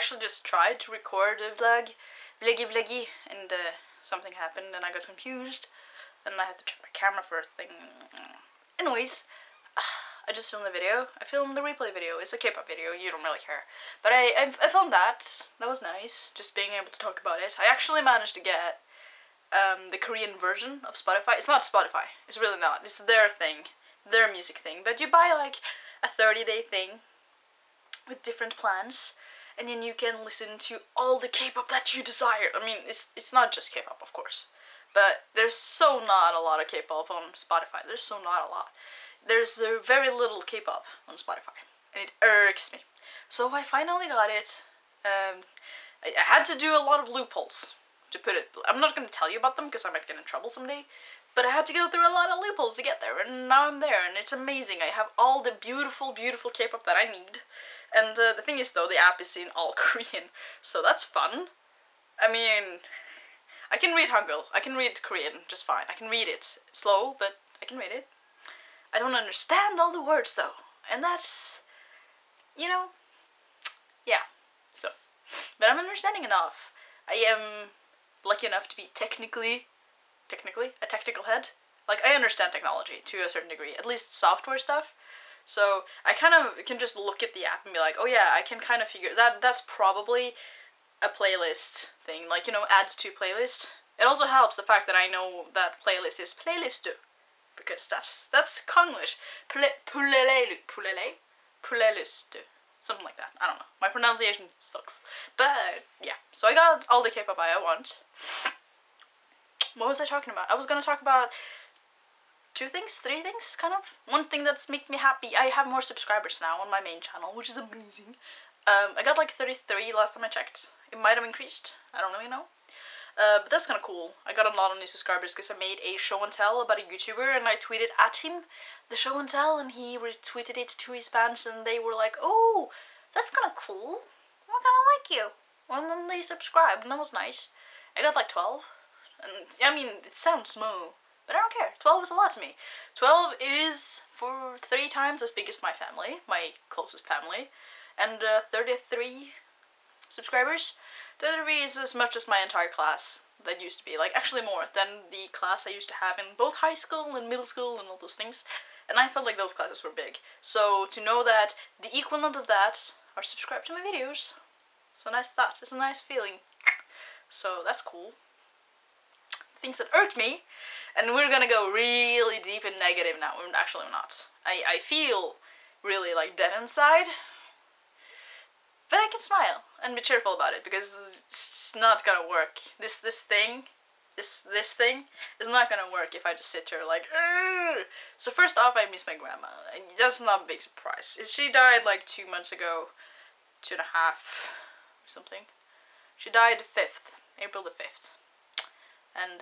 actually just tried to record a vloggy, and something happened and I got confused, and I had to check my camera for a thing. Anyways, I just filmed the video. I filmed the replay video. It's a K-pop video, you don't really care. But I filmed that. That was nice, just being able to talk about it. I actually managed to get the Korean version of Spotify. It's not Spotify. It's really not. It's their thing. Their music thing. But you buy like a 30-day thing with different plans, and then you can listen to all the K-pop that you desire. I mean, it's not just K-pop, of course. But there's so not a lot of K-pop on Spotify. There's so not a lot. There's very little K-pop on Spotify, and it irks me. So I finally got it. I had to do a lot of loopholes, to put it. I'm not going to tell you about them because I might get in trouble someday, but I had to go through a lot of loopholes to get there, and now I'm there, and it's amazing. I have all the beautiful, beautiful K-pop that I need. And the thing is, though, the app is in all Korean, so that's fun. I mean, I can read Hangul. I can read Korean just fine. I can read it slow, but I can read it. I don't understand all the words, though, and that's, you know, yeah, so. But I'm understanding enough. I am lucky enough to be technically a technical head. Like, I understand technology to a certain degree, at least software stuff. So I kind of can just look at the app and be like, oh yeah, I can kind of figure that's probably a playlist thing, like, you know, adds to playlist. It also helps the fact that I know that playlist is playlist, because that's Konglish. Playlist. Something like that. I don't know. My pronunciation sucks. But yeah, so I got all the K-pop I want. What was I talking about? I was gonna talk about 3 things, kind of. One thing that's made me happy, I have more subscribers now on my main channel, which is amazing. I got like 33 last time I checked. It might have increased, I don't really know. But that's kind of cool. I got a lot of new subscribers because I made a show and tell about a YouTuber, and I tweeted at him the show and tell, and he retweeted it to his fans, and they were like, oh, that's kind of cool. I kind of like you. And then they subscribed, and that was nice. I got like 12. And I mean, it sounds small, but I don't care. 12 is a lot to me. 12 is for 3 times as big as my family, my closest family, and 33 subscribers. 33 is as much as my entire class that used to be, like, actually more than the class I used to have in both high school and middle school and all those things, and I felt like those classes were big. So to know that the equivalent of that are subscribed to my videos, it's a nice thought, it's a nice feeling. So that's cool. Things that irked me, and we're gonna go really deep and negative now. Actually, I'm not. I feel really, like, dead inside, but I can smile and be cheerful about it, because it's not gonna work. This thing is not gonna work if I just sit here like, Urgh! So first off, I miss my grandma. That's not a big surprise. She died like 2 months ago, 2.5, or something. She died 5th, April the 5th. And,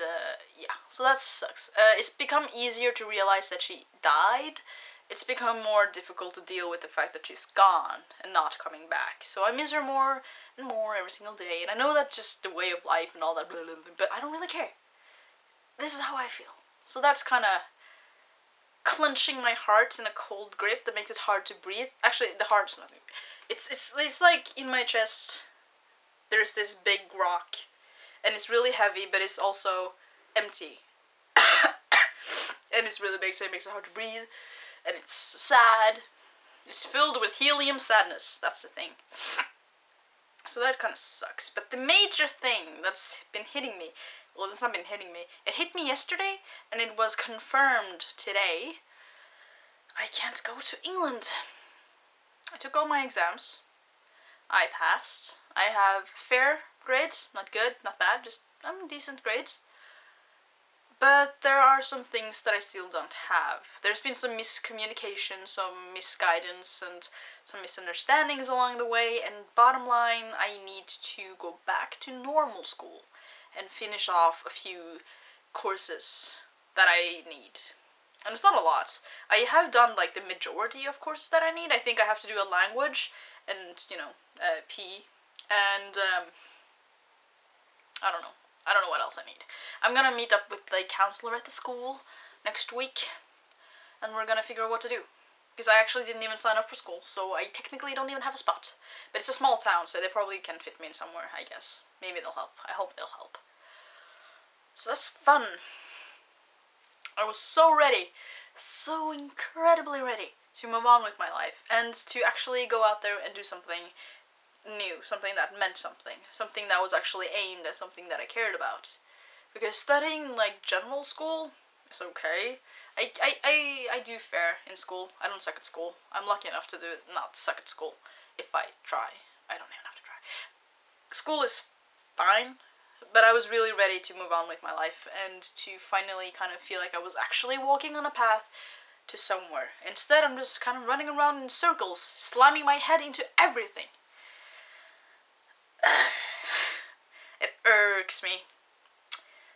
yeah, so that sucks. It's become easier to realize that she died. It's become more difficult to deal with the fact that she's gone and not coming back. So I miss her more and more every single day. And I know that's just the way of life and all that, blah, blah, blah, but I don't really care. This is how I feel. So that's kind of clenching my heart in a cold grip that makes it hard to breathe. Actually, the heart's nothing. It's like in my chest, there's this big rock. And it's really heavy, but it's also empty. And it's really big, so it makes it hard to breathe. And it's sad. It's filled with helium sadness. That's the thing. So that kind of sucks. But the major thing that's been hitting me, well, it's not been hitting me. It hit me yesterday, and it was confirmed today. I can't go to England. I took all my exams. I passed. I have fair grades, not good, not bad, just decent grades. But there are some things that I still don't have. There's been some miscommunication, some misguidance, and some misunderstandings along the way, and bottom line, I need to go back to normal school and finish off a few courses that I need. And it's not a lot. I have done, like, the majority of courses that I need. I think I have to do a language and, you know, P, and, I don't know. I don't know what else I need. I'm gonna meet up with the counselor at the school next week, and we're gonna figure out what to do. because I actually didn't even sign up for school, so I technically don't even have a spot. But it's a small town, so they probably can fit me in somewhere, I guess. Maybe they'll help. I hope they'll help. So that's fun. I was so ready, so incredibly ready to move on with my life and to actually go out there and do something new, something that meant something, something that was actually aimed at something that I cared about. Because studying like general school is okay. I do fair in school. I don't suck at school. I'm lucky enough to not suck at school if I try. I don't even have to try. School is fine, but I was really ready to move on with my life and to finally kind of feel like I was actually walking on a path to somewhere. Instead, I'm just kind of running around in circles, slamming my head into everything. It irks me.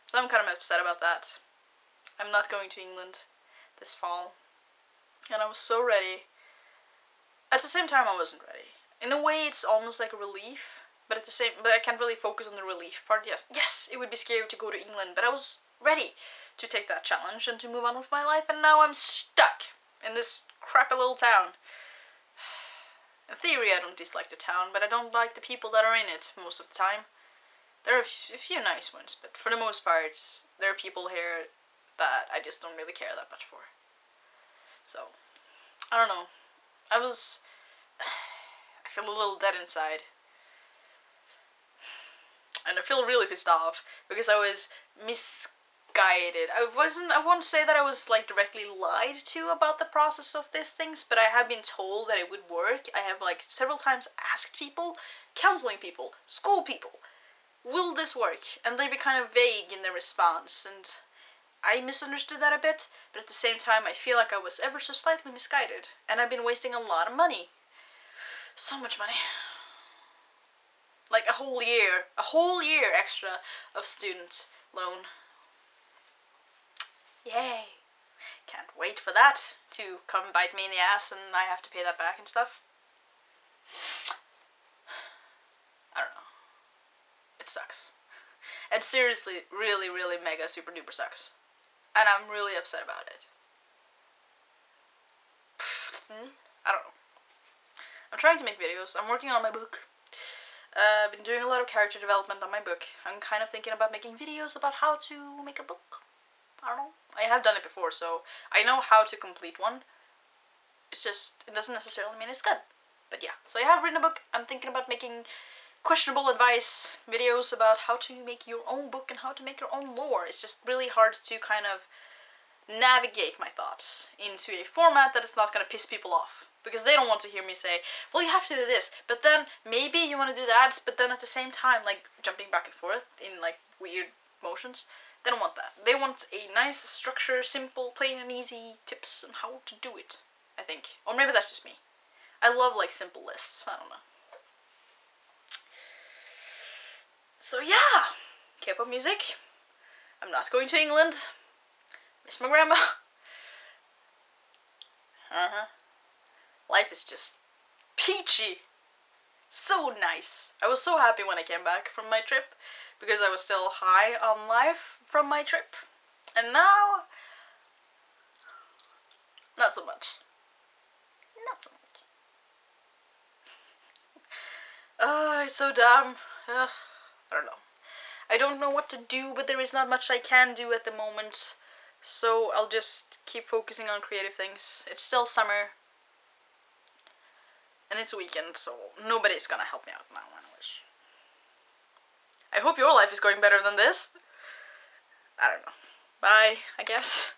So I'm kind of upset about that. I'm not going to England this fall. And I was so ready. At the same time, I wasn't ready. In a way, it's almost like a relief. But I can't really focus on the relief part. Yes, it would be scary to go to England, but I was ready to take that challenge and to move on with my life, and now I'm stuck in this crappy little town. In theory, I don't dislike the town, but I don't like the people that are in it most of the time. There are a few nice ones, but for the most part, there are people here that I just don't really care that much for. So, I don't know. I feel a little dead inside. And I feel really pissed off because I was misguided. I won't say that I was like directly lied to about the process of these things, but I have been told that it would work. I have like several times asked people, counseling people, school people, will this work? And they'd be kind of vague in their response, and I misunderstood that a bit, but at the same time I feel like I was ever so slightly misguided, and I've been wasting a lot of money. So much money. Like a whole year extra of student loan. Yay. Can't wait for that to come bite me in the ass and I have to pay that back and stuff. I don't know. It sucks. And seriously, really, really mega super duper sucks. And I'm really upset about it. I don't know. I'm trying to make videos. I'm working on my book. I've been doing a lot of character development on my book. I'm kind of thinking about making videos about how to make a book. I don't know. I have done it before, so I know how to complete one. It's just, it doesn't necessarily mean it's good. But yeah, so I have written a book. I'm thinking about making questionable advice videos about how to make your own book and how to make your own lore. It's just really hard to kind of navigate my thoughts into a format that is not going to piss people off. Because they don't want to hear me say, well, you have to do this, but then maybe you want to do that, but then at the same time, like, jumping back and forth in, like, weird motions. They don't want that. They want a nice structure, simple, plain and easy tips on how to do it, I think. Or maybe that's just me. I love, like, simple lists. I don't know. So, yeah. K-pop music. I'm not going to England. Miss my grandma. Life is just peachy. So nice. I was so happy when I came back from my trip because I was still high on life from my trip. And now, not so much. Not so much. Oh, it's so dumb. Ugh, I don't know. I don't know what to do, but there is not much I can do at the moment. So I'll just keep focusing on creative things. It's still summer. And it's a weekend, so nobody's gonna help me out now, anyways. I hope your life is going better than this. I don't know. Bye, I guess.